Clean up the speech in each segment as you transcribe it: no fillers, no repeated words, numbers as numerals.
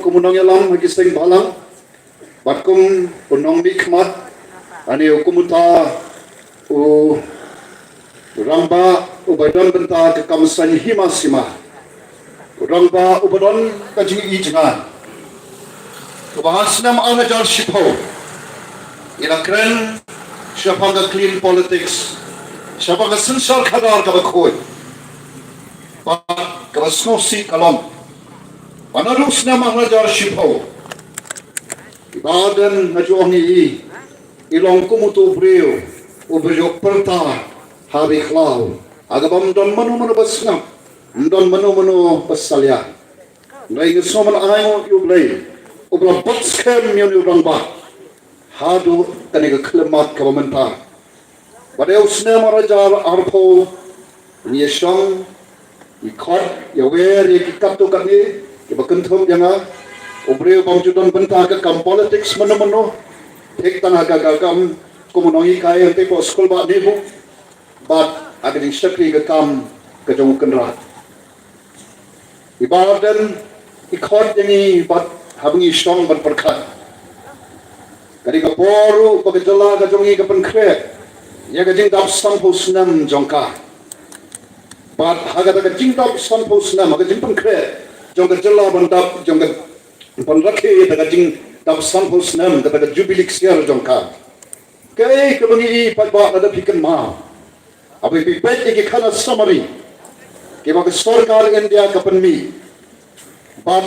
kumunong yalang magising balang batkum punong mikmat ani ukumuta u rangba ubadon benta ke kamsan himasima rangba ubadon kajing ijngan kebahasna ma'anajar shipo ilakren siapa ga clean politics siapa ga sensal kadar ka bakoi ka basnosi kalom Panarus na mahalajar shipo. Ibadan na juangi ilong kumutu brio ubrio perta hari klau. Agabam don manu basna. Don manu basalya. Nai ngesoman ayo yublay. Ubra botskem yun urangba. Hadu kaniga klemat kabamenta. Badeus na mahalajar arpo. Nyeshong ikot yawer yakikapto kani. Iba kentum janga obre bangjudan benta ke kam politics mano ek tanah gagam komunongi kaya te po skol ba nebu bat aging syakri ke kam ke jong kenrat ibadan ikot jangi bat habngi strong ban perkat kadi ka poru bagajala ka jongi ka penkre ya ka jing dap sampo sunam jongka bat haga ka jing dap sampo sunam haga jing penkre jongga jela bandap jongga panrakhe daga jing dap sampos nam daga jubilik siar jongka kai kebangi patba ada pikan ma abai pipet ke khana summary ke bag sarkar india kapanmi bat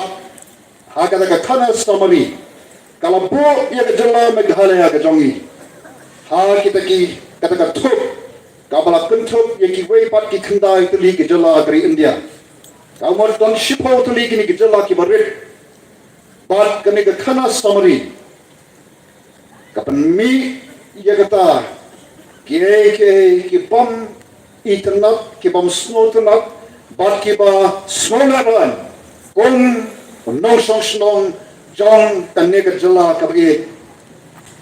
haga daga khana summary kalau bo ya jela meghalaya ka jongi ha kita ki kata ka thup kabala kuntup ye ki wei pat ki khandai tuli ke jela agri india Kamar don shipo tuli kini gejala ki barit bat kene ke khana summary kapan mi ya kata ki bom internet ki bom snowtenap bat ki ba snownaran kon no song jong kene gejala ka bagi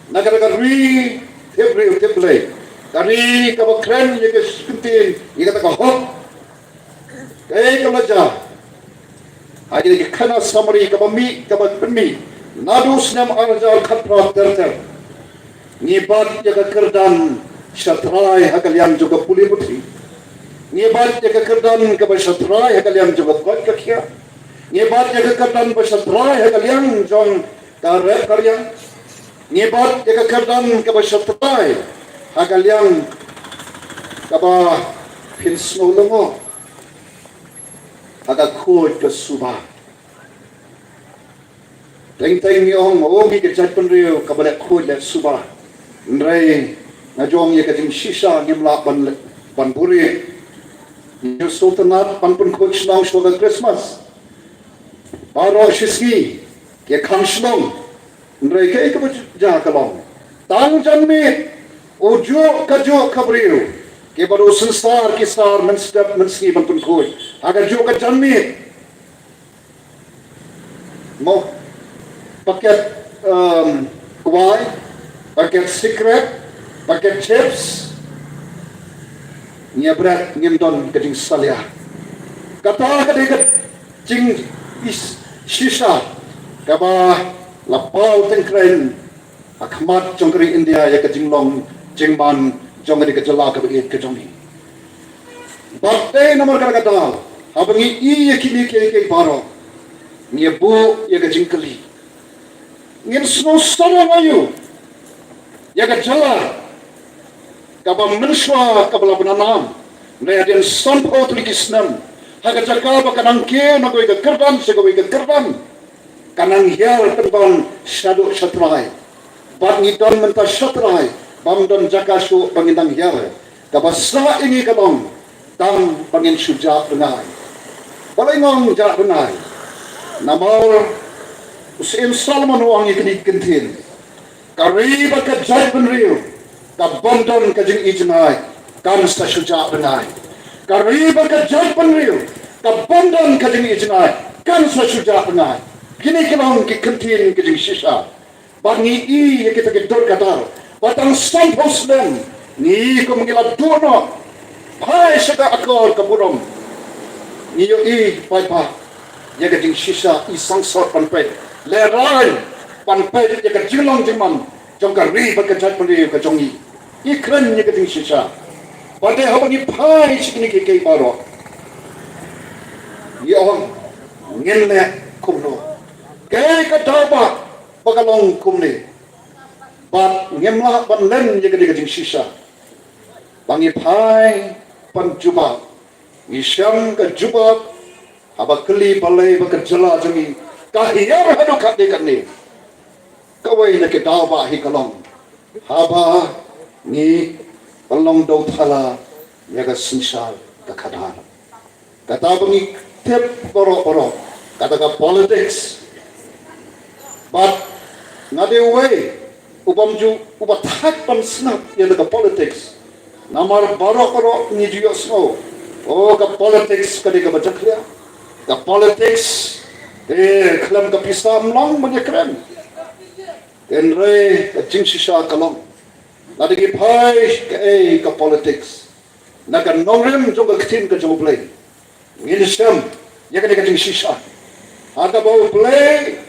nagar ka ri tebre dari ka ba kren ye ke skintin ye kata ka hop kemaja aja ke khana summary ka bami ka bami nadus nam arjar khatra terter ni bat ya ka kerdan shatrai hakalian juga puli putri ni bat ya ka kerdan ka shatrai hakalian juga kot ka khia ni bat ya ka kerdan ba shatrai hakalian jong kare karya ni bat ya ka kerdan ka shatrai hakalian ka ba pinsno longo agak kuat ke subah. Teng yang ogi ke jatuh rio kepada kuat le subah. Nrai ngajong ye kajing sisa ngimla ban buri. New Sultanat pan pun kuat senang sebagai Christmas. Baro shiski ke kang senang. Nrai ke kebaja kalong. Tang janmi ujo kajo kabrio. Ke baru sensar kisar menski bantun koi agar juga janmi mau paket kuai paket secret paket chips nyabrak nyemdon kejing salia kata kedekat jing sisa kaba lapau tengkren akhmat jongkri India ya kejing long jingman jong di kejala ka bagi kejongi batte nomor kata abangi i yakini ke paro ni bu ya kejingkali ngin sno sama mayu ya kejala ka ba menswa ka bala bananam ne adin sanpo tulikisnam haga jaka ba kanang ke na ko ka kerdan se ko ka kerdan kanang hial terbang shadow shatrai bat ni don menta shatrai Bamdon jakasu pangindang hiar kabasa ini kalong tang pangin suja benai balengong jak benai namor usin salman wang ikni kentin kari bakat jai benriu kabamdon kajing ijnai kan sta suja benai kari bakat jai benriu kabamdon kajing ijnai kan sta suja benai kini kalong ki kentin kajing sisa bangi i kita gedor kadar batang sampos nem ni ko mengila dono hai saka akal kaburom ni yo i pai pa ya ka jing shisha isang sort pan pe le rai pan pe ya ka jinglong jingman jong ka ri ba ka chat pan ri ka jong i kren ya ka jing shisha pade ha ni phai chikni ke baro yong ngin le kum no ke ka ba pakalong kum ni bat ngemla ban len ya ka jing shisha bangi phai pan juba Isyam ke juba aba keli balai bekerjala jemi kahiyar hadu kate kane kawai na kita ba hi kalong haba ni palong do thala ya ga sinsal ka khadar kata bangi tep boro kata ka politics but ngade way ubamju ubathak pan snap ya ka politics namar boro ni jiyo snow oh ka politics kadi ka bajaklia ka politics klam ka pisam long manyakran enre ka jingsisha kalong lagi phai ka politics na ka nongrim jong ka tin ka jong play nginsam ya ka jingsisha ada bau play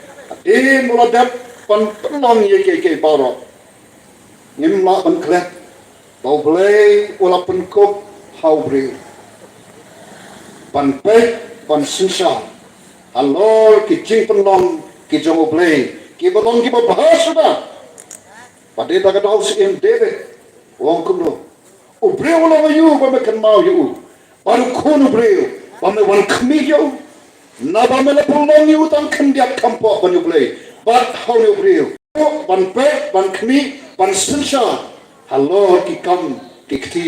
muladap pan long ye ke baro ngimla pan klet bau play wala pan kop haubre pan pe pan sinsa alor ki jing penlong ki jong play ki balong ki bahasa da pade ta ka daus in david wong kumlo o breu lo yu ba me kan mau yu baru kono breu ba me wan khmi yu na ba me la penlong yu tang kan dia kampo ban yu play but how yu breu ban pe ban khmi ban sinsa alor ki kam ki kti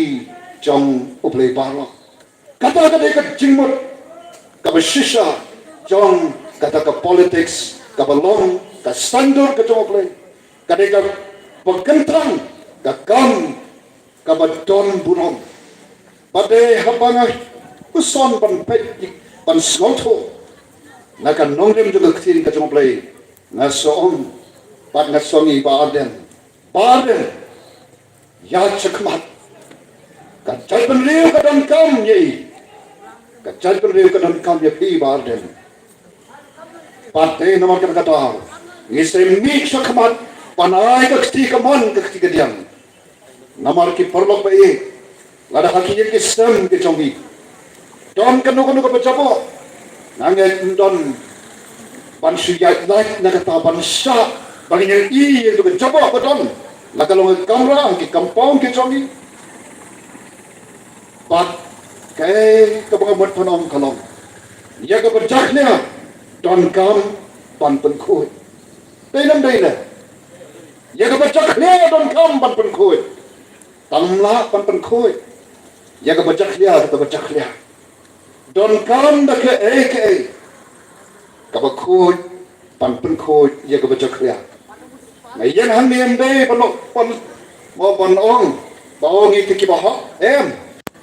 jong play baro kata ka jingmut ka shisha jong kata ka politics ka balong ka standard ka jong play kata ka pagkentang ka kam ka badon bunom pade habanga uson pan pet pan sloto na ka nongrim juga ktin ka jong play na soong pat na songi baden ya chakmat ka jalpan liu ka dan kam ye kacau perlu kadang kami pi barden, partai nomor kata, istri mik sakmat, panai kekti keman kekti kediam, nomor ki perlu bayi, lada hakinya ki sem ki conggi, don kanu kepecapo, nangen don pan suyat lait nakata pan syak, baginya i itu kecapo don, lada long kamera ki kampung ki conggi, pat kay kabangamot panong kalong ya ka berjaknya don kam pan penkuit dalam ya ka berjaknya don kam pan penkuit tamla pan penkuit ya ka berjaknya don kam da ke ka bakut pan penkuit ya ka berjaknya ngayon hangiem day pan ong baong itiki baha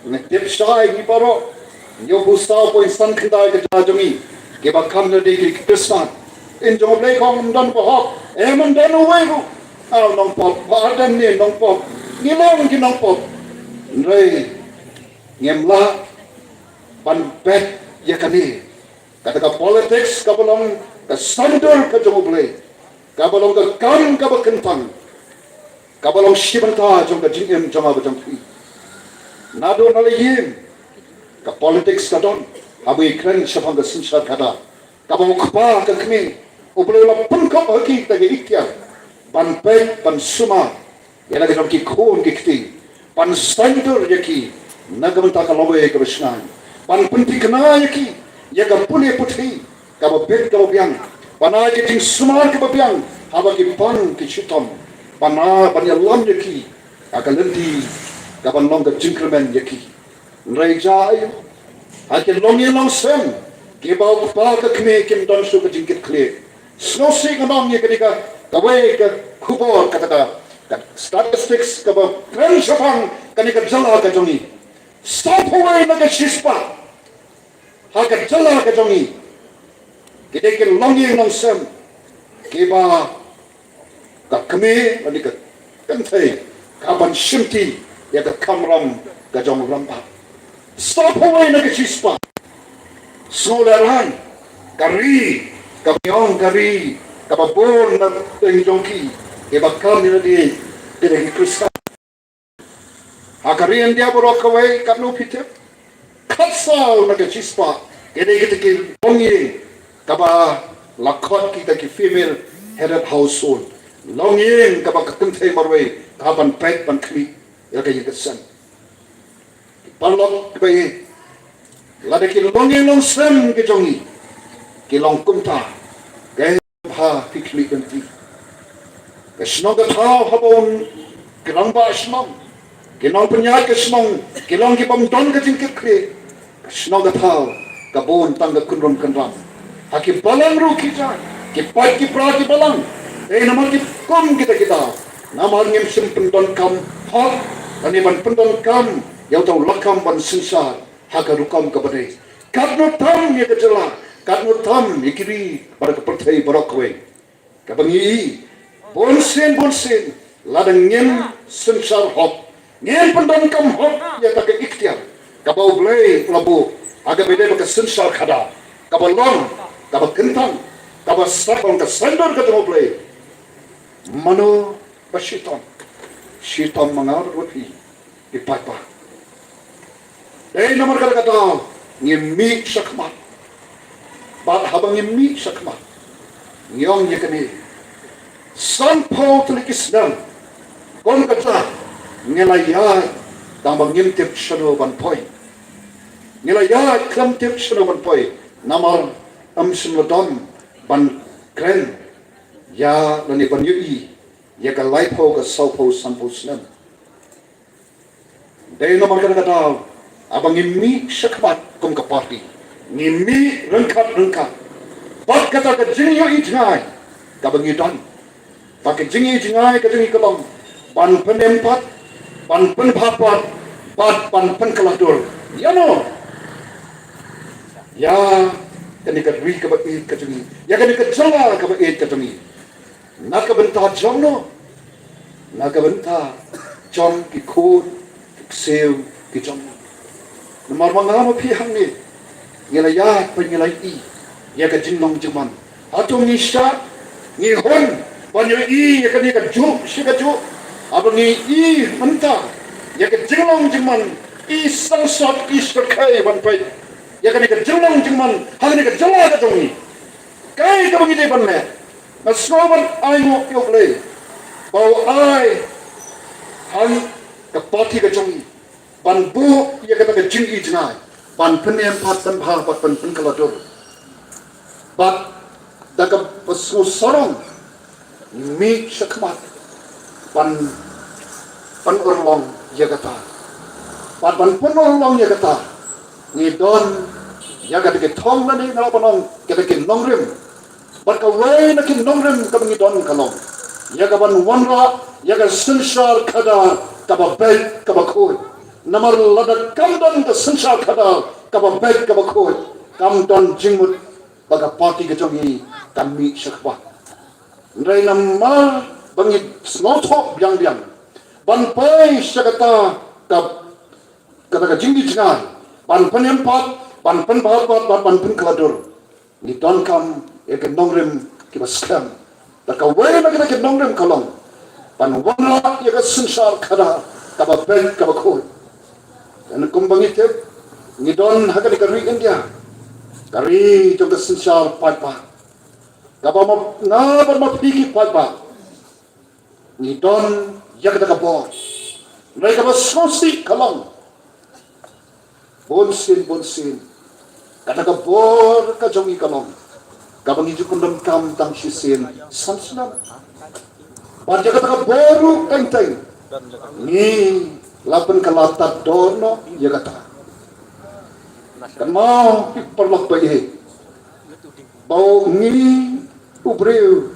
Ngetip syai ni paro, nyo husau po insan kendai ke jajongi, ke bakam na di Krishna, in jom play kong dan pohok, man dan uwe ko, nong pop, baadan ni nong pop, ngilong ki nong pop, nrei, ngemla, pan pet ya kani, kata ka politics ka balong ka sandor ka jom play, ka balong ka kam ka bakentang, ka balong shibanta jom ka jingem jom abajang pi. Nado nalayim ka politics ka don abu ikran syafang ka sinsat kada ka bawakpa ka kami uplo la pungkap haki ta ge ikya pan pe pan suma yala ka ki khon ki kti pan standard yaki nagamta ka lobe ka bisnan pan punti kana yaki ya ka pune puthi ka ba bet ka biang pana ki ting suma ka biang haba ki pan ki chitom pana pan yalam yaki ka lenti kapan long ka jingkremen yaki reja ayo akin long ye long sem ke bau pa ka kme kim don su ka jingkit kle sno se ka long ye ka kawai ka kubor kata ka statistics ka ba tren shapang ka ni ka jala ka jongi stop away na ka shispa ha ka jala ka jongi ke de ke long ye long sem ke ba ka kme ani ka kantai kapan shimti ya ka kamram ka jong rampa stop away na ka chispa snow laran kari kamyong kari kapabor na tengjongki ibakam nila di diregi Kristen hakarian dia borok kawai kapnu pitep katsal na kechispa kede kita ki longing kaba lakot kita ki female head of household longing kaba kakuntai marway kaban pek ban kli ya kaya kesan palok kaya lada ki longing long sem ke jongi ki long kumta kaya ha pikli kanti kesnong ka tau habon kilong ba snong kilong penyat kesnong kilong ki pamdon ka jingkit kli kesnong ka tau kabon tangga kunron kanram haki balang ru kita ki pai ki pra ki balang namar ki kom kita namar ngem sim pendon kam hak ani ban pendon kam yau tau lakam ban sinsar haka rukam ka badai katno tam ye kejela katno tam ikiri pada kepertai barokwe kabangi bonsen ladang ngem sinsar hok ngem pendon kam hok ya tak ikhtiar kabau blai labu aga bede baka sinsar khada kabalong kabak kentang kabak sakon ka sandor ka blai mano Syaitan mengar roti di papa. Nomor kata ngemi sakmat. Bat habang ngemi sakmat. Nyong yakani. Sampau telikis dan kon kata ngelayat tambang ngimtip shano ban point. Ngelayat klamtip shano ban point. Namar amsunodom ban kren ya lani ban yui. Ya ka laipo ka saupo sampo snem. Dahil naman kata abang ngimi sakmat kung ka party. Ngimi rengkat. Bat kata ka jingyo itngai kabang idon. Pakai jingyo itngai ka jingyo kalong. Pan penempat, pan penpapat, pan penkeladur. Ya no. Ya kanikat ri ka ba it ka jingyo. Ya kanikat jala ka ba it ka jingyo. Nakabenta jomno. Nakabenta jom ki khod ki sew ki jom. Namar mangama pihang ni ngelayat penyelai i ya ka jinglong jeman. Atung ni sya ni hon banyo i ya ka ni ka juk si ka juk. Abang ni i menta ya ka jinglong jeman i sangsat i sakai ban pai. Ya ka ni ka jinglong jeman hang ni ka jala ka jong ni. Kai ka bangi de ban me. Nasnoban ay mo yoklay. Bau ay hang kapati ka jongi. Ban bu ya kata ka jing ijnai. Ban penem pat ban bha pat ban kaladur. Bat daga pasu sorong mi sakmat. Ban urlong ya kata. Ban urlong ya kata. Ni don ya kata ke thong na ni ngalapanong kata ke nongrim. Baka way na kinongrem kabang idon kalong. Yagaban wanra, yaga sinsar kada, kababed kabakod. Namar lada kamdon ka sinsar kada, kababed kabakod. Kamdon jingmut, baga party kajongi, kami syakba. Nray namar, bangi snotok biang-biang. Banpay syakata, kata ka jinggi jingan. Ban penempat, ban penbahat, ban penkeladur. Nidon kam, ya nongrem kiba skam da ka way na kita nongrem kalong pan wana ya ka sinsar kada kaba ben kaba ko dan kumbang ite ni don haga di kari india kari jong ka sinsar pa kaba ma na bar ma pigi pa ni don ya ka ka bo nay kaba sosi kalong bonsin kata ka bor ka jongi kalong kabang iju kundam kam tang sisin samsnam pada kata baru kenteng ni lapan kalatat dono ya kata kan mau perlok bayi bau ni ubreu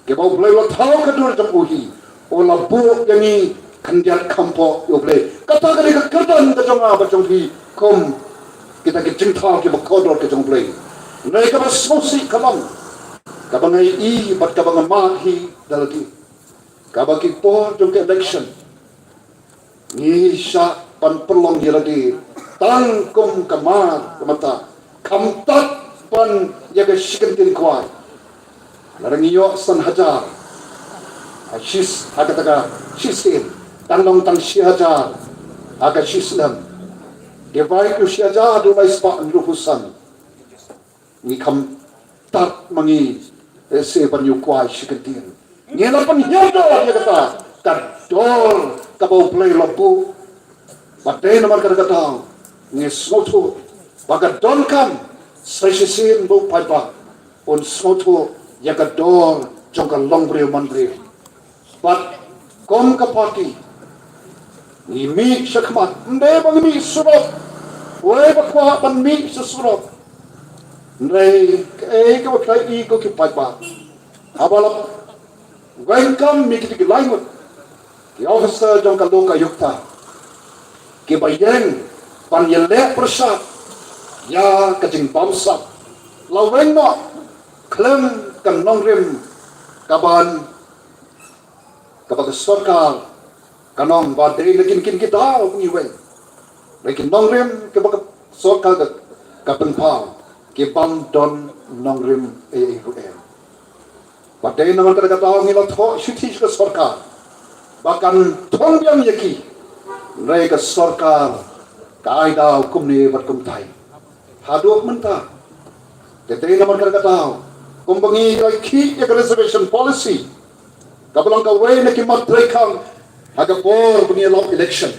ke bau blai lo thau ka dur jam uhi o labu yang ni kandiat kampo yo blai kata kali ka kerdan ka jonga ba jonghi kom kita ke jengthau ke bakodor ke jong blai Nai ka sosi kabang kabang ai i bat kabang mahi dalagi kabaki po jong election ni sya pan perlong dilagi tangkum kamar kamata kamtat pan ya ke shikantin kuai larangiyo san hajar shis hakataka shisin tanlong tang shi hajar aga shislam divide to shi hajar do mai spa andru husan ni kam tat mangi se pan yu kuai shikantin ngela pan hiado ya kata kador kabau play lobu batay naman kadagataw ngi smoto baga don kam session bo paipa on smoto yagador jongka longbre manbre but kom ka party ni mi shakmat nde bang mi surot we bakwa pan mi surot nde ka bakay I ko ki paipa abalap welcome mi ki langut ki officer jongka loka yukta ki bayan pan yele persat ya kajing bamsa laweng no klem kan nongrim kaban kabag sarkar kanong badai lekin kin kita ni wen lekin nongrim kabag sarkar kapan pa ke bang don nongrim badai naman kada kata ngila tho shiti ka sarkar bahkan thong yang yaki mereka sarkar kaida hukum ni berkumtai haduk mentah Jadi naman kata kung bangi ki ya reservation policy kabalang kaway na kimatray kang hagapor bangi law election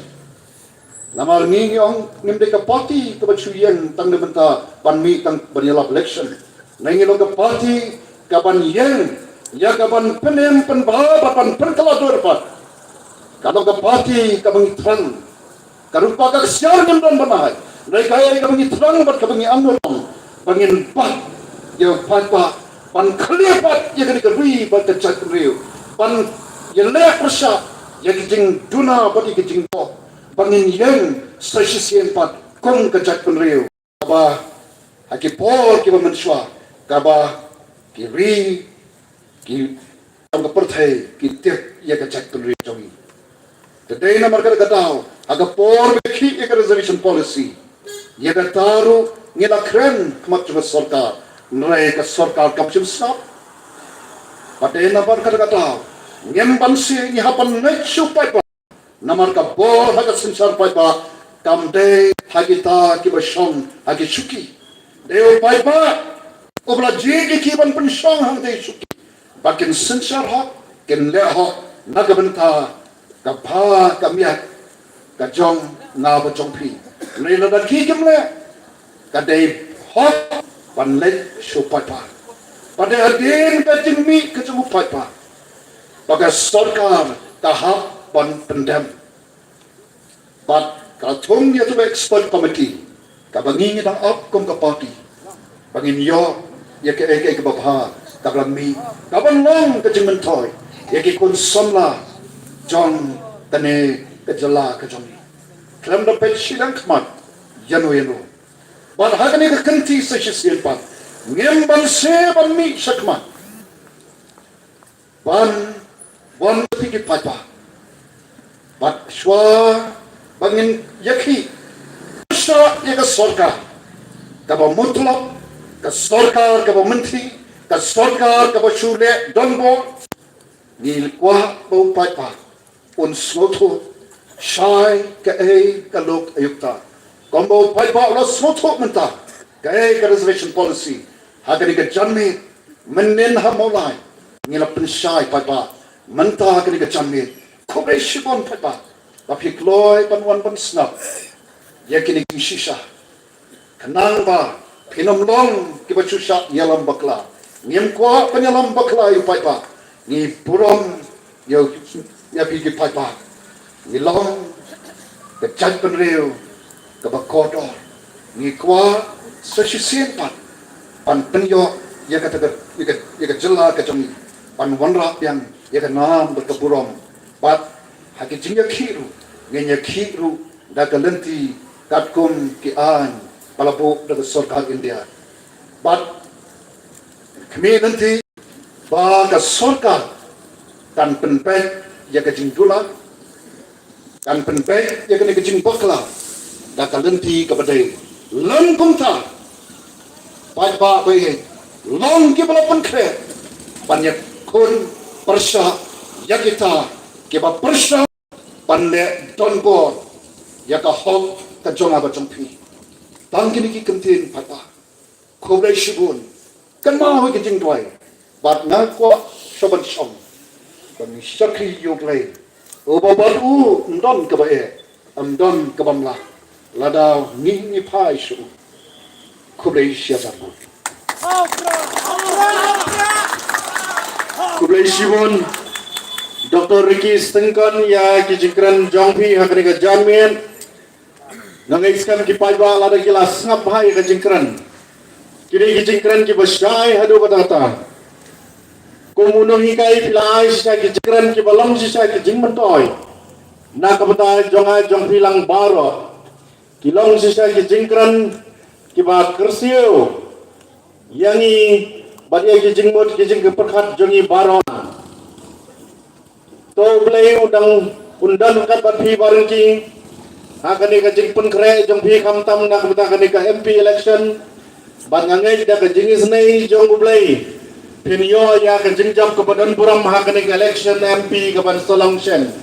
namar ni yung nimde ka party kabachuyen tang nabenta panmi tang bangi law election nangilong ka party kaban yen ya kaban penem penbah pan penkalador pat kadang ka party kabang trang karupa ka siar ngam banay nai kaya kabang trang bat kabang angor bangin pat ya pat pan khlepat ya kani kari bat chat riu pan ya le prasa ya kijing duna bat kijing po bangin yang sesien pat kong ka chat riu ba haki por ki menswa kaba ki ri ki ang perthai ki tek ya ka chat riu jogi today na marka katao aga por ki ya reservation policy ya ka taru ngila kren kmat sarkar nrai ka sarkar kapsim snap pate na par kata ngem bansi ni hapan net supai pa namar ka bor haga sinsar pai pa kamde hagita ki basong hagi suki deo pai pa obla jegi ki ban pensong hang de suki bakin sinsar ha ken le ha nagabenta ka pha kamya ka jong na ba jong pi nei la da ki kemle kadai hot pan let supai pa pada adin ka jingmi ka supai pa baga sarkar tahap pan pendam but ka thong ya tu expert committee ka bangi dang up kom ka party bangin yo ya ke ke babha ka mi ka ban long ka jingmen thoi ya ke kun somla jong tane ka jala ka jong klam da pe silang kmat yano but hagani ka kanti sa sisien pa ngem ban se ban mi sakma ban pigi papa but shwa bangin yakhi sa ya ka sarkar ka ba mutlaq ka sarkar ka ba menteri ka sarkar ka ba shule donbo ni kwa ba papa un sloto shai ka ka lok ayukta Kombo paipa lo smoto menta kaya ka reservation policy hagari ka janme menen ha molai ngila pensai paipa menta hagari ka janme kobe shibon paipa tapi kloy panwan pan snap yakini kishisha kanang ba pinom long kiba chusha yalam bakla ngim kwa panyalam bakla yu paipa ni purom yo ya pigi paipa ni long ka jan penreu kabakodor ni kwa sesien pan penyo ya kata ya jela ka jong pan wanra yang ya nam berkeburom bat haki jingya khiru ngenya khiru da kalenti katkum ki an palabu da sarkar India bat kami nanti ba ka sarkar tan penpek ya ka jingdula tan penpek ya ka jing bakla da kalenti kepada lengkung ta pai ba koi long ki bala pan kre banyak kun persya ya kita ke ba persya panle don go ya ka hol ka jonga ba jongpi tang kini ki kentin pai ba khobre shigun kan ma ho ki jing doi bat na ko soban song ban sakri yok lai o ba ba u ndon ka ba e don ka bam la lada ni pai su khobre shia ba khobre shigun Dr. Ricky Stengkon ya kijikran jongpi hakani ka janmen nangaiskan ki paiba lada kila sngap hai ka jingkran kini kijikran ki basyai hadu batata komuno hikai pilai sisa kijikran ki balong sisa ki jingmentoy na kabata jonga jongpi lang baro kilong sisa ki jingkran ki ba kersio yangi badia ki jingmot ki jing perkhat jongi baro to blai undan kat bat phi bareng ki hakani ka jing pun kre jong phi kham tam na kabata kani ka MP election bat ngangai da ka jing isnai jong blai phin yo ya ka jing jam ka badan puram hakani ka election MP ka ban solong shen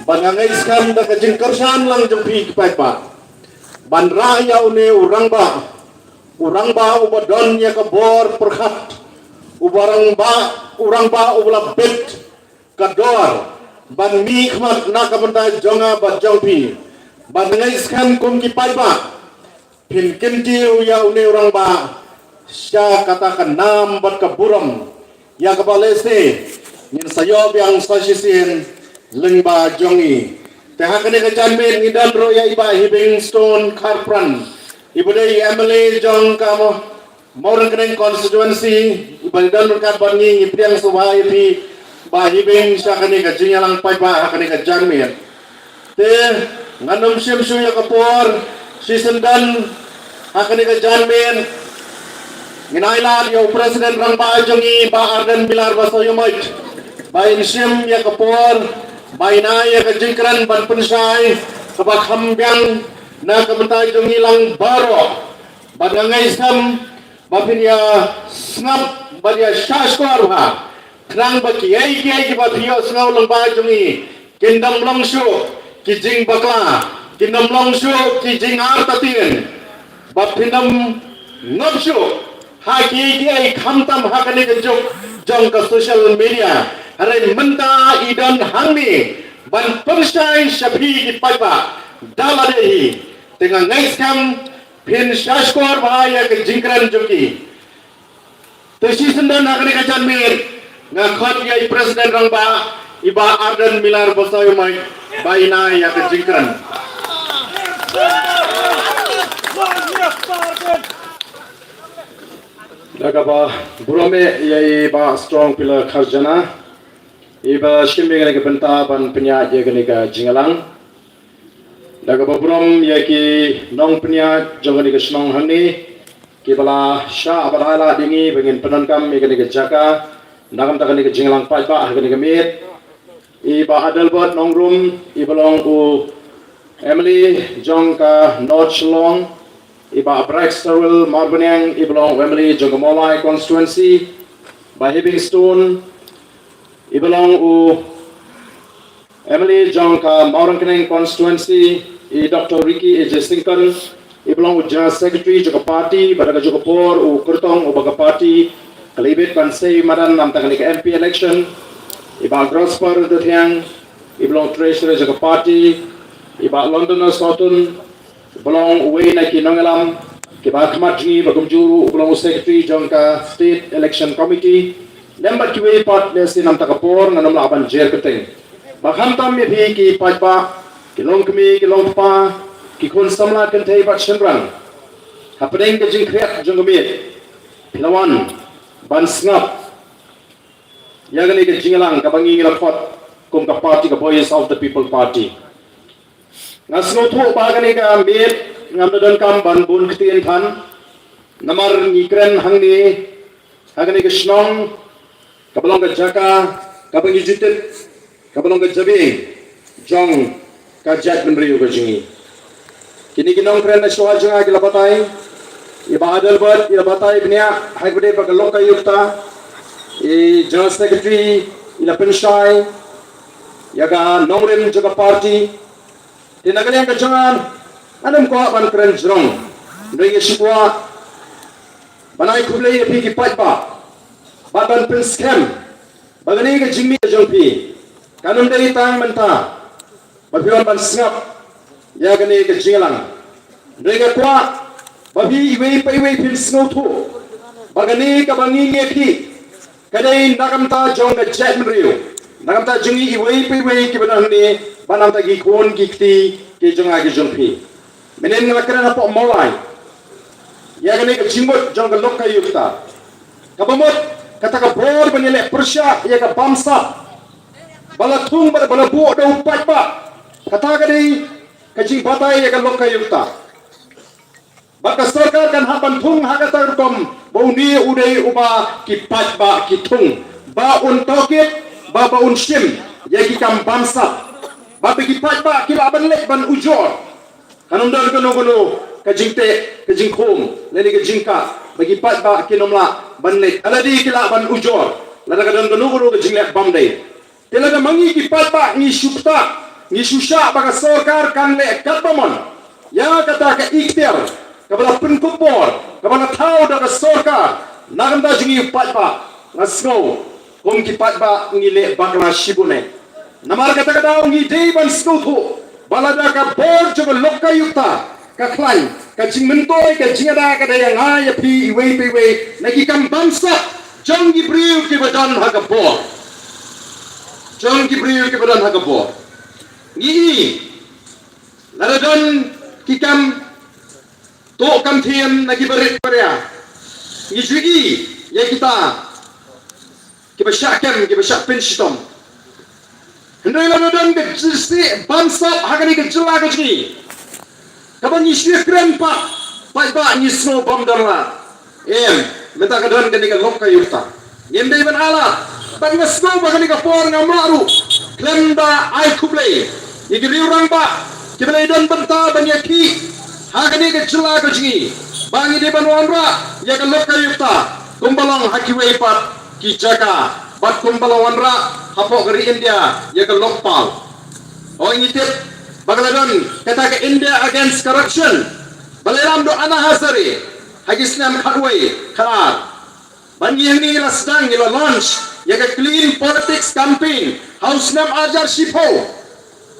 bat ngangai skam da ka jing kersan lang jong phi pai pa ban ra ya une urang ba ubadon ya ka bor perkhat urang ba ubla bet kador ban mi khmat na ka banda jonga ba jongpi ban ngai skan kum ki pai ba phin kentiu ya une urang ba sya katakan nam bat ka buram ya ka balese nin sayob yang sasisin lengba jongi teha kene ka janmen ngidan ro ya iba hibing stone karpran ibu dei MLA jong ka mo Moran kene constituency iba dan ka bangi ipriang subhai pi bahibing sa kani ka jingalang pai ba kani ka janmen te nganom sim su ya kapor season dan kani ka janmen nginaila yo president rang ba jongi ba arden bilar ba so yumait ba insim ya kapor ba inaya ka jingkran ban pensai ka ba khambyang na kabentai jongi lang baro ba ngai sam ba pinya snap ba dia shaskor ha krang ba kiai ki ba thio snau lang ba jungi kindam long shu ki jing bakla kindam long shu ki jing ar tatin ba phinam ngap shu ha ki khamtam ha kane ka juk jong ka social media hare menta idan hangni ban persai shafi ki paiba dalade tengah ngais kam phin shaskor ba ya ka jingkran juki tesi sendan ha kane ka janmir ngakot ya presiden rang ba iba arden milar bosoy mai baina ya kejingkran daga ba burome ya iba strong pillar kharjana iba shimbe gane ke benta ban penya ye gane ka jingalang daga ba burom ya ki nong penya jongani ke snong hani ki bala sha abala dingi bengin penankam ye gane ke jaka nakam takani ke jinglang pai ba hakani ke mit iba adalbot nongrum ibalong u Emily jong ka North Shillong iba Braxtoril Marbanyang ibalong Emily jong ka Molai constituency ba Hibingstone ibalong u Emily jong ka Maurangkeneng constituency i Dr. Ricky Stengkon ibalong u General Secretary jong ka party badaga jong ka por u Kurtong u baga party kalibit pansay madan nam takani ka MP election iba Grosper de Thiang ibalong treasurer jong ka party iba Londoner Sotun ibalong uwi na kinongalam kiba khmatji bagumjuru ibalong secretary jong ka state election committee lembat kiwe pat lesi nam takapor nanam laban jer keteng bakham tam me phi ki pajpa kilong kmi kilong pa ki khon samla kan thei bat shenrang hapdeng ke jing khriat jong mi pilawan ban snap yagani ke jingalang kabangi ngilapot kum ka party ka voice of the people party ngasno thu bagani ka mit ngamdon kam ban bun khtien than namar ngikren hangni hagani ke snong kabalong ka jaka kabangi jitet kabalong ka jabi jong ka jat menriu ka jingi kini kinong kren na shwa jonga kilapatai Iba Adelbert, ila batay bniya, hay gede pagalok kayukta, General Secretary, ila Penshai, yaga Nongrim jaga party, tinagaling ka jangan, anam ko ban keren jrong, nrege shikwa, banay kublay pi kipat ba, badan pen scam, bagani ka jingmi ka jongpi, kanum dari tang menta, babiwan ban singap, yagani ka jingalang, nrege kwa, babi iwe pa iwe pin snow bagani ka bangi ngepi kadai nagamta jong ka jet mriu nagamta jungi iwe pa iwe ki banang ni banam ta gi kon gikti ke jonga gi jongpi menen ngakana na po molai ya gani ka jimot jong ka lokka yukta kabamot kata ka bor banile persya ya ka bamsa balatung bala bu do patpa kata ka dei ka jing batai ya ka lokka yukta baka sarkar kan hapan thung hagatar kom bauni udai uba kipat ba kitung ba un tokit ba sim ya kam bamsa ba kipat ba kila ban lek ban ujor kanum dan kono kajing khum leni kajingka bagi pat ba kinomla ban lek aladi kila ban ujor lada kadan kono kajing lek bam dai tela mangi kipat ba ni shupta ni shusha baka sarkar kan lek katpamon ya kata ka ikhtiar kabala penkupor, kabala tau daga sorka, naganda jungi patba, ngasno, kum ki patba ngile bakla shibune. Namar kata kata ngi deiban snotu, balada ka bor joga lokka yukta, ka klai, ka jingmentoy, ka jingada ka daya ngaya pi iwe, nagi kam bangsa, jangi briu ki badan haga bor. Jangi briu ki badan haga bor. Ngi, ladadan ki kam to kam thiam nagi berit parya ijigi ya kita kibasyak penshitom hendai la dan ke jisi bangsa hagani ke jela ke ji kaban isri kren pa ba ni snow bom darla meta kadan ke ni lokka yurta yendai ban ala ban snow bagani ka por ngamaru klenda ai kublai igri urang ba kiblai dan benta ban yaki hagani ke jela ke ji bangi de banwanra ya ke lokka yurta kumbalang hakiwe pat ki jaga bat kumbalang wanra hapok dari India ya ke lokpal oh ngitip bagaladan kata ke India against corruption baleram do ana hasari hagisnam khatway khalar bangi yang ni la sedang ila launch ya ke clean politics campaign house nam ajar shipo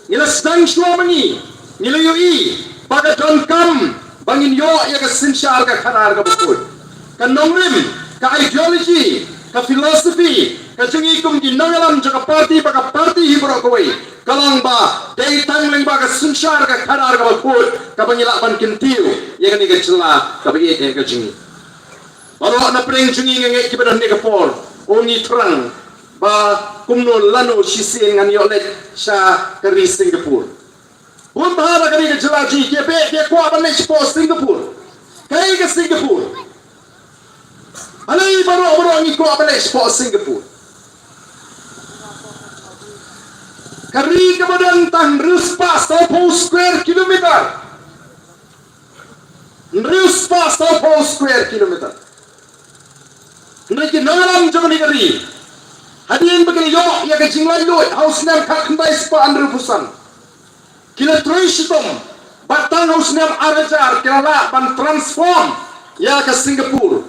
ila sedang shwamani ila yoi bagadon kam bangin yo ya ke sinshar ka khalar ka bukut ka nongrim ka ideology ka philosophy ka jungi kum di nangalam jaka party hibro koi kalang ba dei tang leng ba ka sinshar ka khalar ka bukut ka bangila ban kintiu ya ka ni ka chela ka bagi ka jungi baru na preng jungi nge ki badan ni ka por oni trang ba kumno lano shisin ngan yo let sha ka ri Singapore un bahara kari ke jelaji ke be dia ko aban lech po Singapore kai ke Singapore alai baru ngi ko aban lech po Singapore kari ke badan tang ruspa 10 square kilometer ruspa 10 square kilometer niki nalam joni kari hadin bagani yo ya ke jinglan lo house nam khat khandai spa andru pusan kila Trishtom batang usnam arajar kila ban transform ya ke Singapore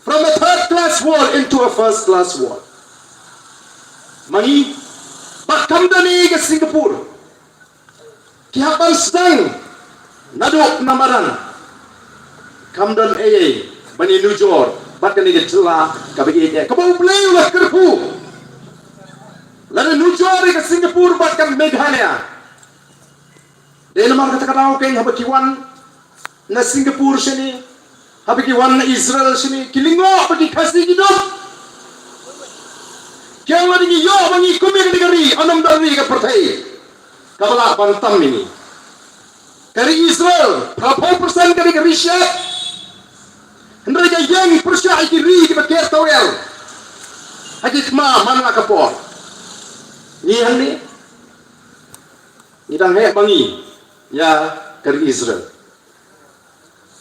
from a third class world into a first class world mangi bakam dani ke Singapore kihapan sedang naduk namaran kamdan bani nujor bakani ke jela kabagi kabau play lah kerpu lalu nujor ke Singapore bakam Meghalaya Dahil naman kata-kata kay habakiwan na Singapore sini, habakiwan na Israel sini, kilingo bagi kasih hidup. Kaya nga dingi yo mangi kumir digari anam dari ka partai. Kabala bantam ini. Kari Israel, 40% kari Russia. Hendra ka yang Persia ikiri ki baker tawel. Hagit ma man ka por. Ni hani. Ni dang he bangi. Ya dari Israel.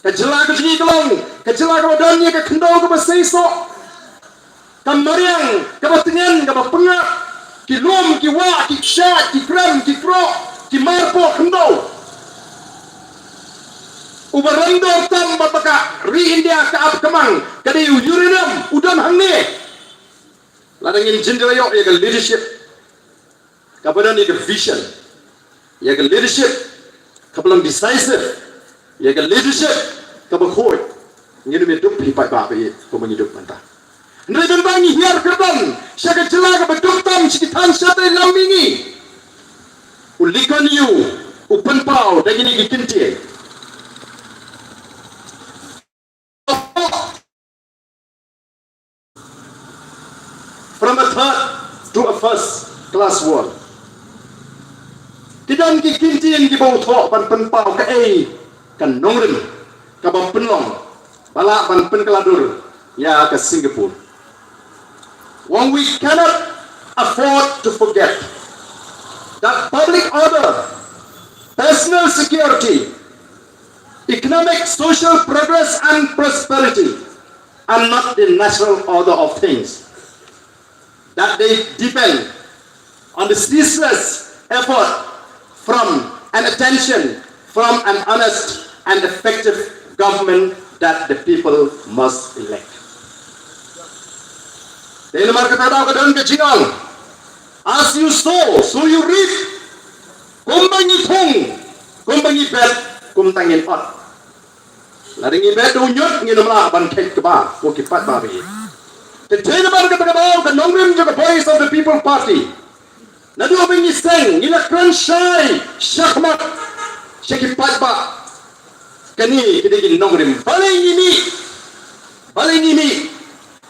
Kejela kejegi kelong, kejela kebadannya ke kendau ke besesok, kamariang ke batengan ke bapengak, ki lom ki wa ki syak ki kram ki krok ki marpo kendau. Ubarando tam bapaka ri India ke ap kemang kadi uranium udam hangne. Ladangin jendela ya ke leadership. Kabadan ya ke vision. Ya ke leadership. Kabalang decisive. Ya ke leadership. Kabakhoy. Ngidu meduk hipai ba be ko mangiduk manta. Ndai bang ni hiar kerdan. Sya ke jela ke beduk tam sikitan syate lamingi. Ulikan you upen pau dagini gikinti. From a third to a first class world. Tidan ki kinti yang di bawah thok ban penpau ke kan nongren ka bang penlong balak ban penkeladur ya ke Singapore. One we cannot afford to forget that public order, personal security, economic, social progress and prosperity are not the natural order of things. That they depend on the ceaseless effort from and attention from an honest and effective government that the people must elect. As you sow, so you reap. Kumbangi thong, kumbangi bet, kumtangin ot. Laringi bet unyut nginamla ban kek keba, ko kipat babi. The Taliban the Nongrim to the voice of the People Party. Nadu bingi seng, ila kran shai, shakmat, shakipat ba. Kani kidigin Nongrim. Baling ini.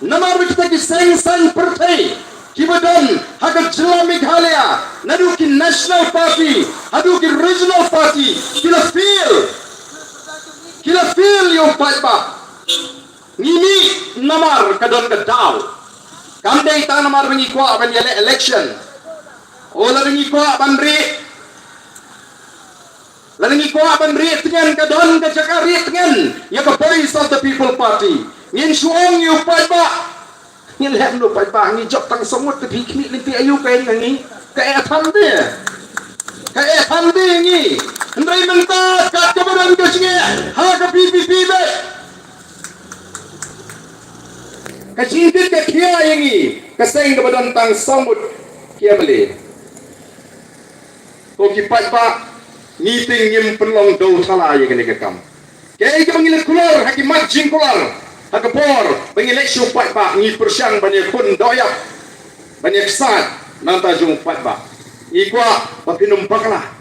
Namar kita ki seng partai. Kibadan haga jela Meghalaya. Nadu ki National Party, hadu ki Regional Party. Kila feel yung patba. Nini namar kadon kadaw. Kamday ta namar bingi kwa ban yele election. Ola bingi kwa ban ri. Lalingi kwa ban ri tengan kadon ka jakari tengan. Ya ka voice of the People Party. Ngin suong yu patba. Ngin lem no patba ngi job tang somut ke phikmi limpi ayu kain ngi. Ka atham de. Ka atham de ngi. Ndrai menta kat kabaran ka singe. Ha ka PPP be. Kacingkit ke kia yangi kaseng kebadan tang samut kia beli. Ko kipat ba meeting ngim penlong do thala ye kene kam. Ke ke bangile kular haki majing kular. Hakapor bangile syupat ba ngi persyang banyak kun doyak. Banyak sat nanta jung pat ba. Ikwa bapinum pakla.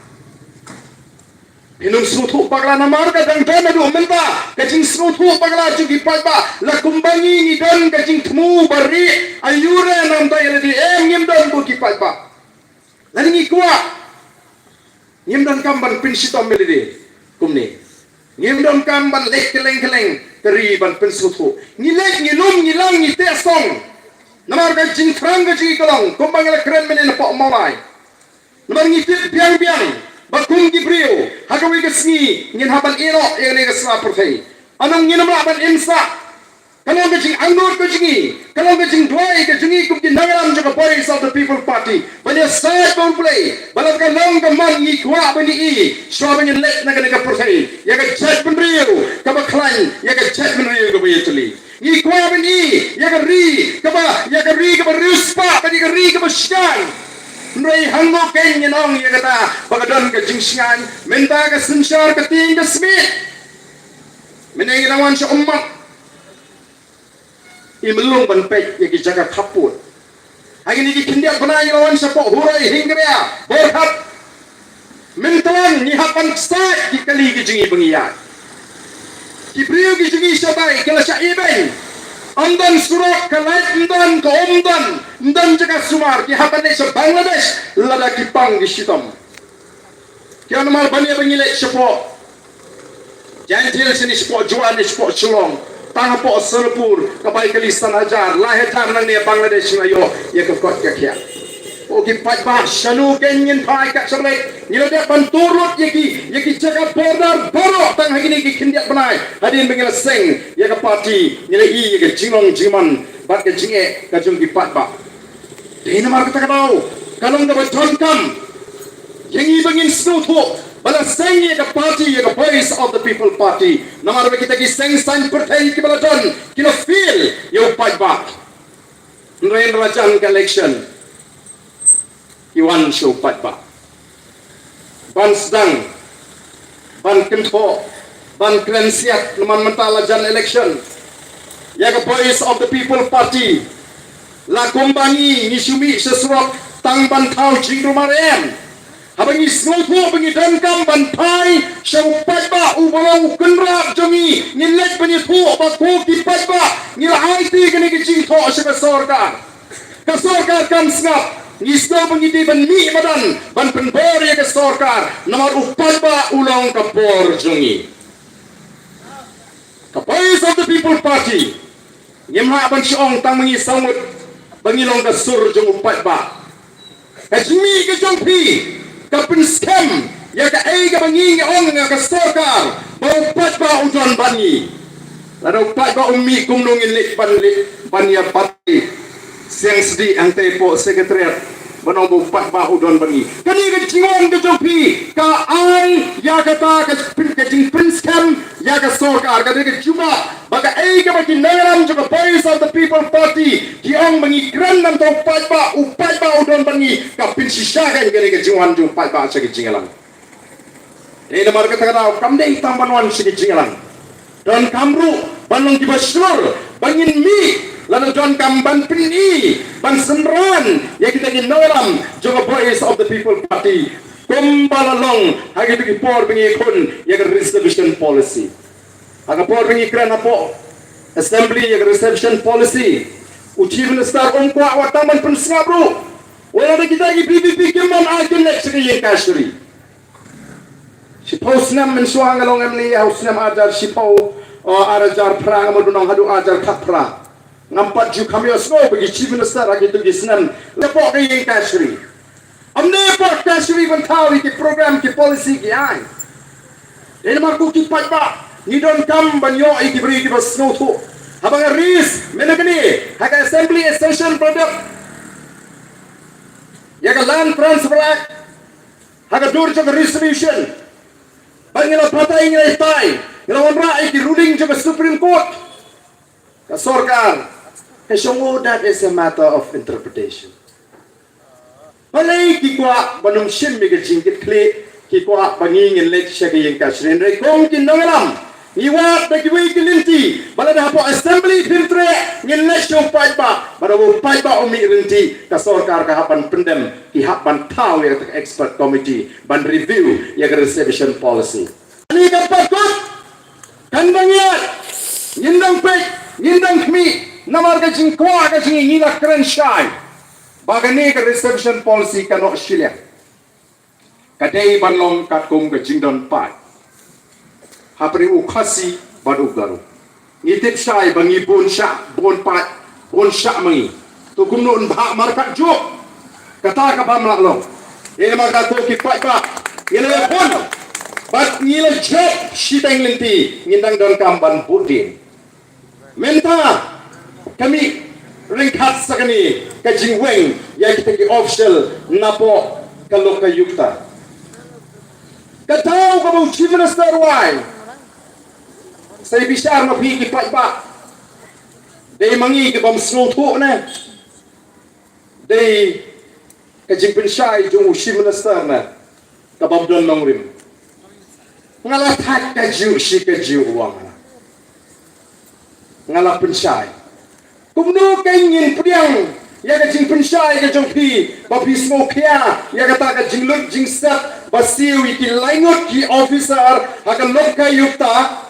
Pinum snutu pakla namar ka dang dana du menta kacing snutu pakla jugi patba la kumbangi ni don kacing tmu bari ayure nam ta yele di ngim don bu ki patba lani ni kwa ngim don kamban pinsitom melidi kumni ngim don kamban lek keleng teri ban pinsutu ngilek ngilum ngilang ni te song namar kacing trang kacing kolong kumbangi la keren menen pok mawai namar ngitip biang Bakung Gibril, hagawi kesni, ngin haban irok yang ni kesna pertai. Anong ngin amla ban imsa. Kalau kecing anggur kecingi, kalau kecing dwai kecingi kumkin nangaram juga voice of the People Party. Banyak saya kau play, balap kalong keman ngikwa bani i, swa bani lek naga pertai. Ya ke chat penriu, kaba klan, ya ke chat penriu kaba yetuli. Ngikwa bani i, ya ke ri kaba ruspa, bani ke ri kaba syan. Nrai hango ken nong ya kata bagadon ke jingsian menta ke sensor ke ting ke smith menengi lawan sa ummat imelung ban pek ya ki jaga kaput hari ni ki kindia banai lawan sa po hurai hingria borhat mentan ni hapan stat ki kali ki jingi bengiat ki priu ki jingi sabai kala sa iben Andan surat kalait ndan jaga sumar ki hapan sa Bangladesh lada ki pang ki sitam kya namal bani bangile sepo jantil sini sepo juan sepo sulong tang po serpur kapai kalistan ajar lahir nang ne Bangladesh ngayo ya ke kot ka kya Oki patba shanu kenyin pai kat serlek nila dia banturut yaki jaga border borok tang hagini ki kindiak banai hadin bengila seng yaka parti nila i yaka jingong jiman bat ke jinge ka jung ki patba dina mar kata kadau kalong da baton kam yangi bengin snow tho bala seng yaka party yaka voice of the people party namar be kita ki seng san pertai ki bala don kilo feel yo patba nrain rajan election Iwan show patba ban sedang ban kentho ban krensiat naman mentala jan election yaga voice of the people party la kumbangi ni sumi sesuap tang ban thau jing rumarem habangi snotho bangi dankam ban pai show patba ubalau kenra jongi ni lek bani tho ba ko ki patba ni ai ti kani ki jing tho sa sorkar ka sorkar kan snap Nisno pengiti ban mi madan ban penbor ya ke sorkar nomor upat ba ulang kapor jungi. Voice of the people party nyemha ban siong tang mengi samut bangilong ka sur jung upat ba. Kajmi ke jongpi ka pen scam ya ka ai ka bangi ong ka sorkar ba upat ba ujon bani. Lalu upat ba ummi kumnungin lek ban ya parti siang sedih ang tepo sekretariat banong bupat bahu don bani kani ke jingon ke jopi ka ai ya kata ke jing prince kam ya ka sorkar ka ke juba baga ai ka bagi naram juga voice of the people party kiong bangi gran nam to upat ba don bani ka pin shisha ka ke jingon ju upat ba sa ke jingalang e namar ka takana kam dei tambanwan sa ke jingalang don kamru banong di basyur bangin mi lalu John Kamban Pini Ban Semran yang kita ginoram juga voice of the people party kumbalalong hagi bigi por bingi kun yang reservation policy haga por bingi kran apo assembly yang reservation policy uchi minister ongkwa wataman pensnga bro wala na kita gi BBP kimon akin next ke kashri si posnam mensuang along amni hausnam ajar si pau arajar prang modunong hadu ajar khapra nampak ju kami osno bagi chief minister lagi tu gisnan lepo ke yang kashri amne lepo kashri bantau ki program ki policy ki ai ini marku ki patba ni don kam banyo ki beri ki basno tu habang ris menagani haga assembly extension product yaga land transfer act haga durja resolution bangila patay ngai tai ngelawan rai ki ruling juga supreme court ka sorkar Kesungu that is a matter of interpretation. Balai kikwa banung sim mega jingkit kli kikwa bangingin lek siya kayang kasrin rey kong kinangalam iwat na kiwi kilinti balai hapo assembly filtre ngin lek siya upay ba barawo upay ba umirinti kasorkar kahapan pendem kihapan tau yang expert committee ban review yang reservation policy. Ani kapakot kandangyan ngindang pek ngindang kmi namar ka jing kwa ka jing ngila kren shai bagani ka reception policy ka no shilia kadai banlong kat kum ka jing don pai hapri ukhasi badu garu ngitip shai bangi bon sha mangi to kum no bha mar ka jo kata ka bam la lo e mar ka to ki pai pa ngila pon bat ngila job shitang linti ngindang don kamban budin menta kami ringkat sakani kajing weng yang kita ki official napo kaloka yukta katau ka bau chief minister wai sai bishar ma phi ki pai ba dei mangi ke bam sno thu na dei kajing penshai jong chief minister na ka bam don long rim ngalah thak ka ju shi ka ju wang ngalah penshai kumno kengin priang ya ka jing pensai ka jong pi ba pi smoke ya kata ka jing lut jing sat ba siwi ki laingot ki officer akan lokka yukta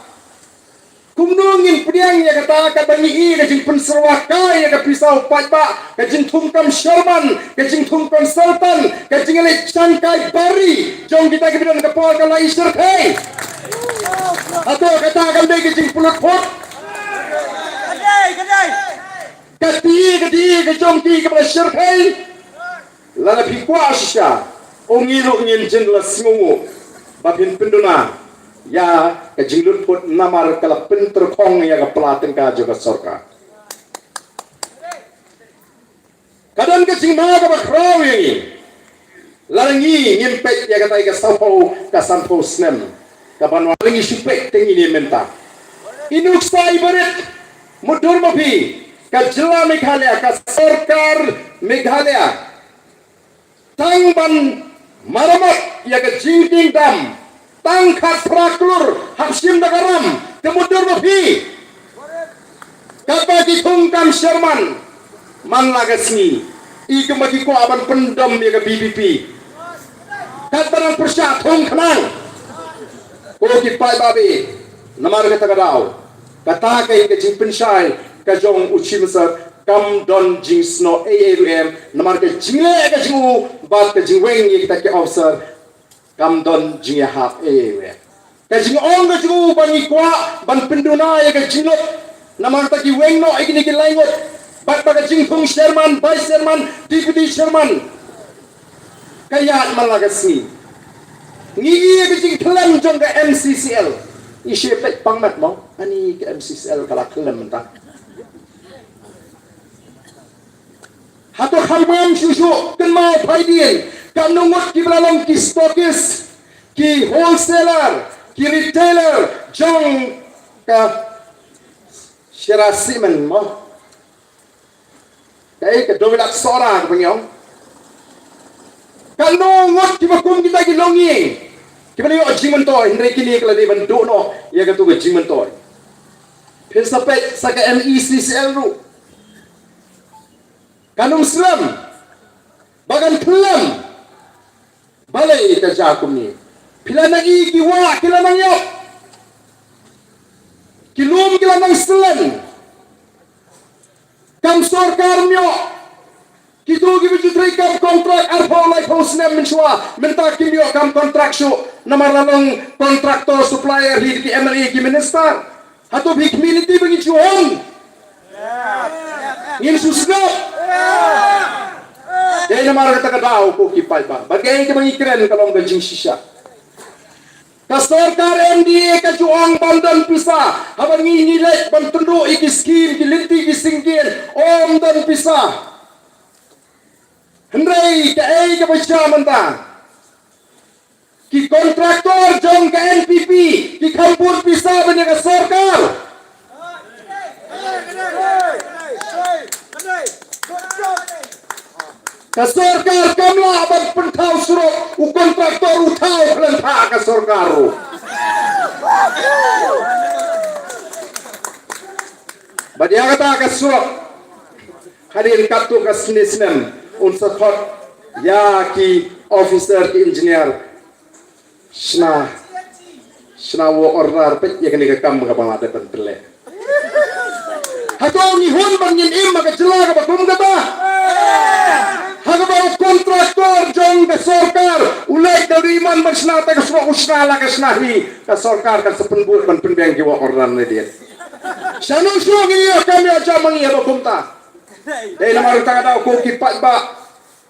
kumno ngin priang ya kata ka bani i ka jing pensarwa ka ya ka pisau pat ba ka jing thumkam sherman ka jing thumkam sultan ka jing le changkai bari jong kita ki bidan ka por ka lai sir kai ato kata ka be ka jing pulut pot kadai kati ke jom ti ke syarkai lana pikwa sisya ongilu ngin jengla singungu bapin penduna ya ka jinglut put namar kala pinter kong ya ka pelatin ka juga sorka kadang ka jingma ka bakraw yang larangi ngimpek ya kata ka sampo snem ka banwalingi supek tengi ni menta inuk sai barit mudur mapi ka jila Meghalaya ka sarkar Meghalaya tang ban maramat ya ka jingding dam tang khat praklur haksim nagaram kemudur mapi kata ditungkam Sherman man lagasni i kembagi ko aban pendam ya ka BBP kat barang persya thong khanang ko ki pai babi namar kata kadau kata kai ke jing pensai ka jong uchi masa kam don jing sno AAUM namar ke jingle ka jingu bat ke jingweng ye kita ke officer kam don jing ya hap AAUM ka jing ong ka jingu bani kwa ban penduna ye ka jingot namar ta ki weng no ikini ki laingot bat ka jing thong Sherman vice chairman deputy chairman kaya malagasni ngi ke jing thlan jong ka MCCL ishe pek pangmat mo ani ke MCCL kala thlan mentang hato khalmam shushu kan mau phaidien kan nungut ki belalong ki stokis ki wholesaler ki retailer jong ka shirasimen mo kay ka dobilak sora ka panyong kan nungut ki bakum kita ki longi ki bali o jingman to hindre kini kala di bandu no ya ka tu ka jingman to phir sapet sa ka MECCL ru kanum Islam bagan pelam balai ka jakum ni pilana i ki wa kilana yo kilum kilana Islam kam sarkar myo kitu gi bitu trai kam kontrak arpo lai posnem menchua menta kimyo kam kontrak shu namar lalong kontraktor supplier hi ki MLA ki minister hatu bi community bangi chuon ngin susnop dai namar kata kadau ko ki pai ba bagai ke bangi kren kalong gajing shisha ka sarkar MDA ka chuang bandan pisa haban ngi nilai bantundu iki scheme ki linti ki singkir om dan pisa hendrai ka ai ka baca mentang ki kontraktor jong ka NPP ki kampur pisa banyak ka sarkar ka sarkar kamla abang pentau suruh u kontraktor utau kelentah ka sarkar badia kata ka suruh hadir kaptu ka senisnem unsur khot ya ki officer ki engineer shna wo order pet ya kini ka kam ka bang ada pentele hato ni hon bangin im maka jela ka bakum kata haga ba kontraktor jong ka sarkar ulai dari man marsna ta ka swa usna la ka snahi ka sarkar ka sepenbut ban penbeng ki wo order ne dia sanu shu gi ya kami aja mangi ya bakum ta dai namar ta kada ko ki pat ba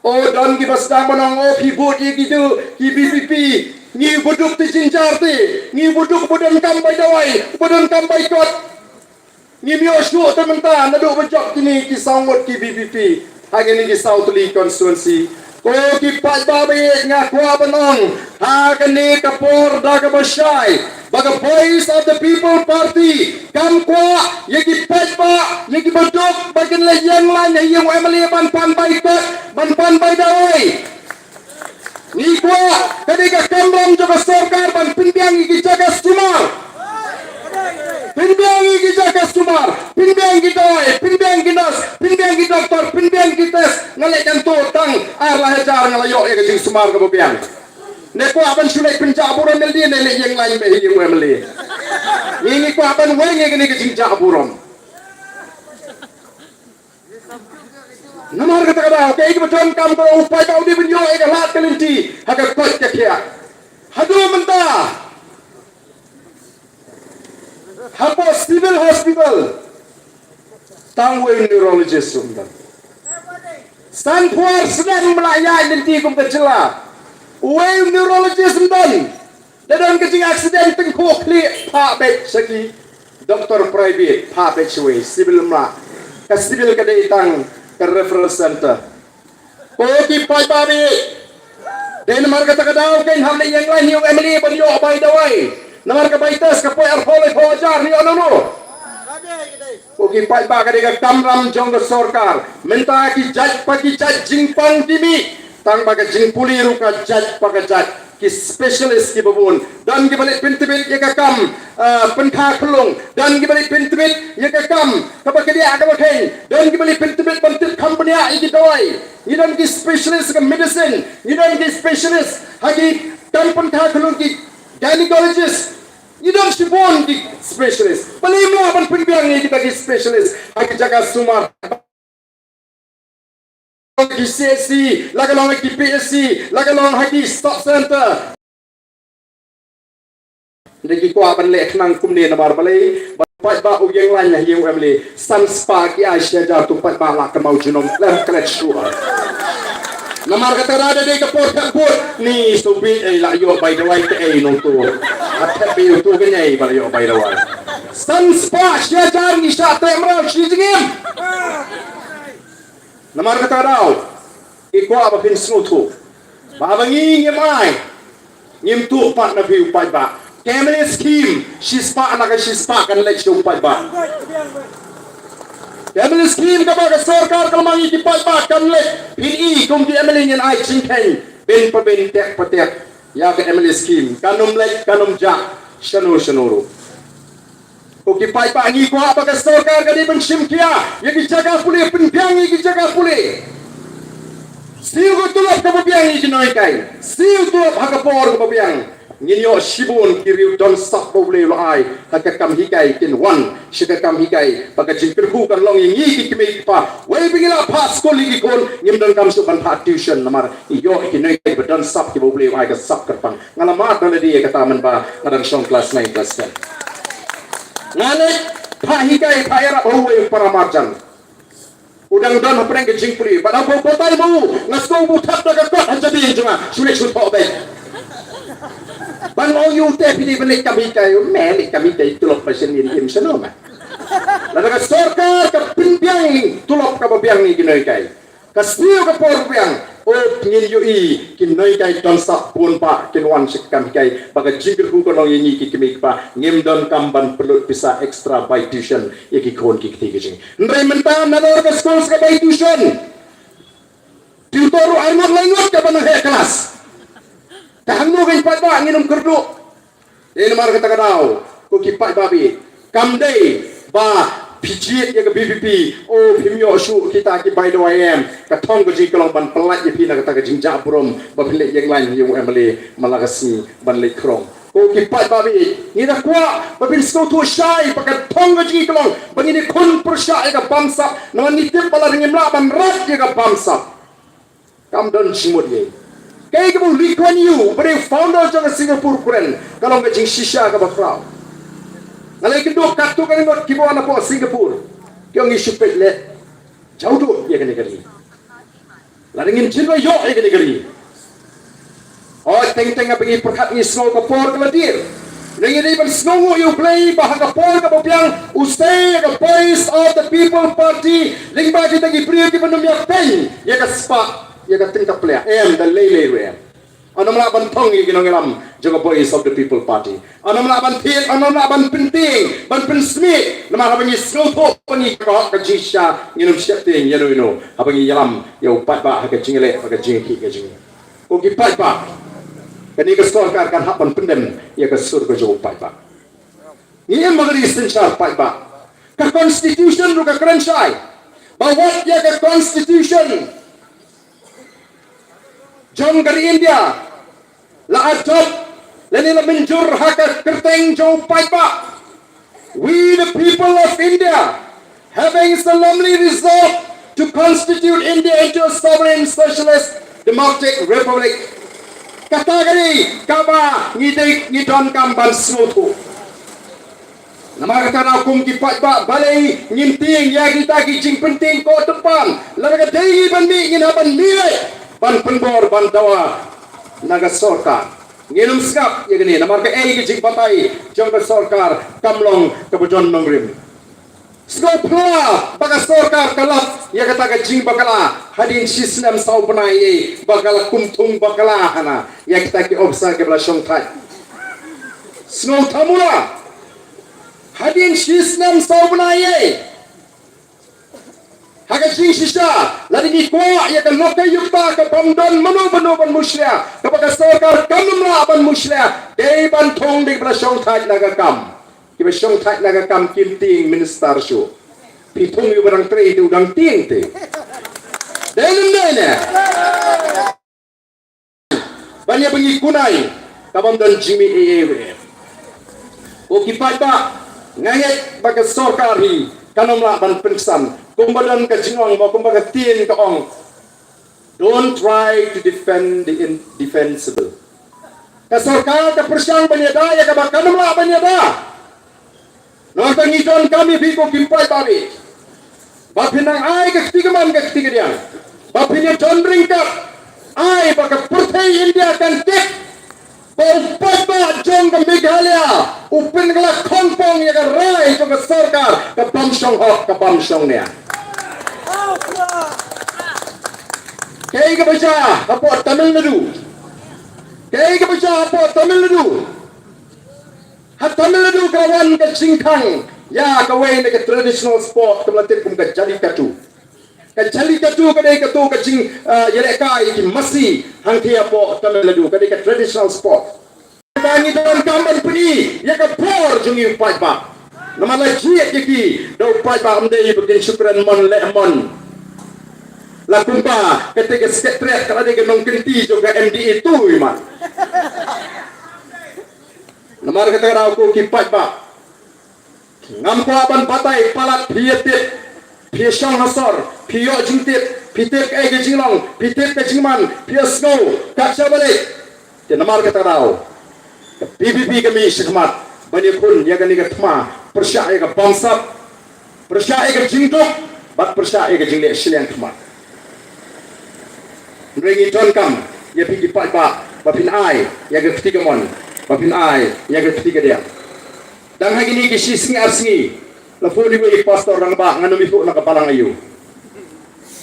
o don ki basdang manong o phi bot ye ki tu ki BBP ni buduk ti jinjar ti ni buduk budan kambai dawai budan kambai kot ni mio shu ta menta na do bajok kini ki sangot ki BBP hagini ki South Lee constituency ko ki pat ba be nga kwa banong hagini kapor da ka basyai baga voice of the people party kam kwa ye ki pat ba ye ki buduk bagen la yang lain yang MLA ban pan bai kot ban pan bai dawai ni kwa ketika kamram juga sarkar ban pinbiang ki jaga sumar pinbiang ki jaga sumar pinbiang ki dawai pinbiang ki nas pinbiang ki doktor pinbiang ki tes ngalek kan to tang ar la hajar ngalayo ye ki sumar ka bobiang ne ko aban sulai penjaburan mel dia ne yang lain be yang MLA ini ko aban weng ye ki jaburan namar kata kada ke ik beton kam ko upai kau di benyo ek lat kelinti haka kot ke kia hadu menta hapo civil hospital tangwe neurologist sunda San puar sedang melayani nanti kum kecela. Wave neurologist dan dalam kecing aksiden tengkuk klik pak bet segi doktor private pak bet cuy sibil mak ke sibil kedai tang ke referral center. Koki pai babi. Dan marga takadaw kain hamle yang lain yung Emily banyo by the way. Namar ka baitas ka poy arpole pojar ni ono. Koki pai ba kadega kamram jong ke sorkar. Menta ki jaj pagi jaj jingpang timi. Tang baga jing puli ruka jaj paga jaj ki specialist ki babun. Dan ki balik pintimit ya kakam penkha khulung. Dan ki balik pintimit ya kakam kapag dia agak makin. Dan ki balik pintimit bantit company a iki doi. Idan ki specialist ka medicine. Idan ki specialist hagi dan penkha khulung ki gynecologist. Idam sibon di specialist. Paling mo apan pinbiang ni kita di specialist. Hagi jaga sumar. Hagi CSC, lagalong hagi PSC, lagalong hagi stop center. Dagi ko apan lek nang kumne na barbale. Pai ba u yang lain yang emle. San spa ki Asia jatuh pai ba la kemau junom lem klet sure. Namar kata rada dei kapur ni stupid la yo by the way te nong tu. At pe tu ganyai ba yo by the way. San spa sia jar ni sa te mra si jingim. Namar kata daw iko aba pin snutu. Ba bangi ngemai. Ngim tu pat na view pai ba. Family scheme si spa na ka si spa kan lek siu pai ba. Family scheme ka ba ka sarkar kalmangi di pai ba kan lek pin kum di emily nyen ai chingkeng ben pa ben tek patek ya ka emily scheme kanum lek kanum ja shanuru Oki pai pa ngi ko apa ka sarkar ka di ben shimkia ya ki jaga puli pin piang ki jaga puli siu ko tulap ka piang ki noi kai siu tulap ha ka por ka piang Nginyo sibun kiriu don sak boleh lo ai hakakam hikai kin wan shikakam hikai baga jingkirku kan long yang yi kimi pa wei bingila pas ko ligi kon ngim don kam su ban pa tuition namar iyo kinai bedan sak ki boleh ai ka sak kerpang ngalamat dan dia kata men ba ngadang song kelas 9 kelas 10 ngale pa hikai pa era boleh para marjan udang don hapeng ke jingpuri pada po potai bu ngasko bu thap da ka jadi juma sulit sut po be Ban mau you te pili balik kami kayo melik kami kayo tulok pasien ini imsano ma. Lalu ka sarkar ka pinbiang tulok ka babiang ni ginoy kay. Kasniyo ka porbiang o ngin yu i kinoy kay don sa pun pa kinwan sik kami kay baga jigir ko long yini ki kimi pa ngim don kamban perlu bisa extra by tuition yaki kon ki tiging. Ndray mentam na ka schools ka by tuition. Tutor ay mo langot ka ba ng kelas? Tahangno kay patba nginom kerdu. Ini mar kata kadau. Ko kipai babi. Kamdei ba pijit ya ke BPP. Oh pimyo su kita ki by the YM. Katong ko jikolong ban pelat ye pina kata jing jabrom ba pelet yang lain yung emle malagasi ban le krong. Ko kipai babi. Ngida kwa ba bin sto tu shai pakat tong ko jikolong bangini kun persya ya bangsa. Naman nitip pala ringim la ban rat ya bangsa. Kamdon simut ye. Kaya kamu Lee Kuan Yew, pada founder jangan Singapura keren, kalau nggak jing shisha ke bakrau. Ngalai kedua kartu kan nggak kibawa anak po Singapura, kau ngi supet le, jauh tu ya kan negeri. Lalu ngin cinta yo ya kan negeri. Oh teng apa ini perhat ni snow kapor keladir. Dengan ini pun snow you play bahag kapor kapapiang usai ke voice of the people party, lingba kita gibri kita menumyak pen, ya ke spa. Ya ka tingkap plea the lele we ano mala ban thong gi ginongelam joga voice of the people party ano mala ban thil ano mala ban pinting ban pin smith nama habangi snowpo pani ka ka jisha nginum shapting yano ino habangi yalam yo pat ba ha ka jingele ha ka jingki ka jing o gi pat ba kani ka sarkar kan hapan pendem ya ka sur ka jo pat ba ni magari sinchar pat ba ka constitution ru ka kranchai ba what ya ka constitution Jom dari India, la adopt, la menjur hak kerteng jauh paipa. We the people of India, having solemnly resolved to constitute India into a sovereign socialist democratic republic. Kata kali, kaba ngidon kamban snotu. Nama kata na kum kipat ba balai nginting ya kita kicing penting ko depan. Lalu kata tinggi bandi ngin haban nilai ban penbor ban dawa naga sorkar. Nginum skap ya gini. Nama kata kicing patai jangka sorkar kamlong kebujon mengrim. Skop pula baka sorkar kalap ya kata kicing bakala hadin sistem sau benai bakala kuntung bakala hana ya kita ki obsa ke belasong tai. Snow tamula. Hadin sistem sau benai. Haga sing sisa lari ni kuat ya kan lokai yuta ke pamdan manu ban muslia kepada sorkar kamla ban muslia dei ban thong di belasong tai naga kam. Kiba song tai naga kam kinting minister show. Pitung yu barang tre itu udang ting te. Dene. Banyak pengikunai kabam dan Jimmy Ewe. O kipai ba ngayet baga sorkar hi kanom la ban pensan kumbadan ka jingong mo kumbaga tin ka ong. Don't try to defend the indefensible. Ka sorkar ka persyang banyada ya ka ba kanom la banyada. Nonton ngidon kami biko kipai babi. Bapinang ay ketigaman ketiga dia. Bapinya John Ringkap ay baka purtay India kan tek. Pagpapa jong ke Meghalaya upin kala kompong ya kan rai jong ke sorkar ke bamsong hok ke bamsong dia. Kaya ke baca apa Tamil Nadu. Kaya ke baca apa Tamil Nadu. Hat Tamil Nadu kawan ke Singkang. Ya kawai ke traditional sport kemelatir kum ke jali katu. Ke jali katu kadai ke tu ke jing yerekai ki masi hang thia po Tamil Nadu kadai ke traditional sport. Tangi don kamban peni ya ke por jungi pai ba. Nama la jiet ki do pai ba amde begin syukran mon le mon. La kumpa ketika sekretariat kalau dia nong kenti juga MDA tu iman. Nama kata aku ki pai ba. Ngam ko aban patai palat pietit piesang hasor pio jingtit pitit ke ke jinglong pitit ke jingman piesno kaksa balik dan namar kata rau PPP kami sekhmat banyak pun ya gani gatma persya ya bangsap persya ya jingtok bat persya ya jingle silian khmat nrengi ton kam ya pigi pat ba bapin ai ya ketiga mon bapin ai ya ketiga dia. Dan hari ini kisi singi arsingi, lepas ni bagi pastor orang bah nganu mifu nak kepalang ayu.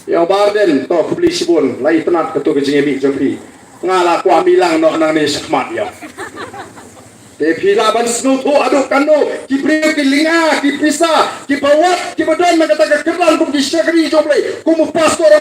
Yang barden to kubli sibun, lai tenat ketu kejingi jompi. Ngala ku amilang no nang ni sakmat ya. Tapi laban snow tu aduk kanu, kibri kilinga, kipisa, kibawat, kibadon nak kata kekeran kum kisagri jompi. Kumu pastor orang